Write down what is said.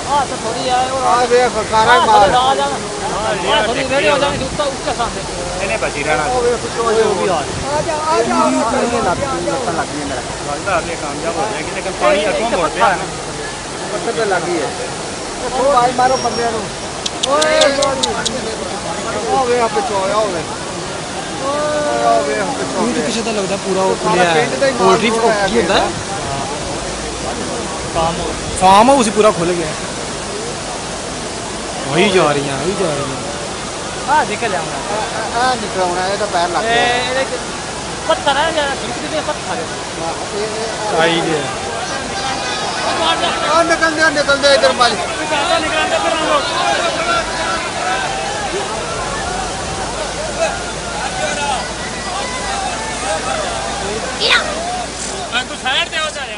हां तो थोड़ी है और आ वे कारा मार आ जा हां थोड़ी रेडी हो जाएगी उसका उसके सामने ਇਹਨੇ बची रहना वो भी हाल आ जा ये लग लगी है मेरा लगता है कामयाब हो जाएगी लेकिन पानी अगों मोड़ पे है ना पत्थर पे लगी है ओ भाई मारो बंदे नु ओए ओ वे पे चोया होवे ओ वे पे चोया तो किसे तो लगता पूरा वो खुलिया है पोल्ट्री की होता है फार्म हाउस पूरा खुल गया वही जा रही हैं वही जा रही हैं हां निकल जाऊंगा आ निकलना है तो पैर लग गया ए पत्थर है जरा खिड़की पे पत्थर है आई गया आ निकल दे इधर माली निकल फिर हम लोग तू साइड पे हो जा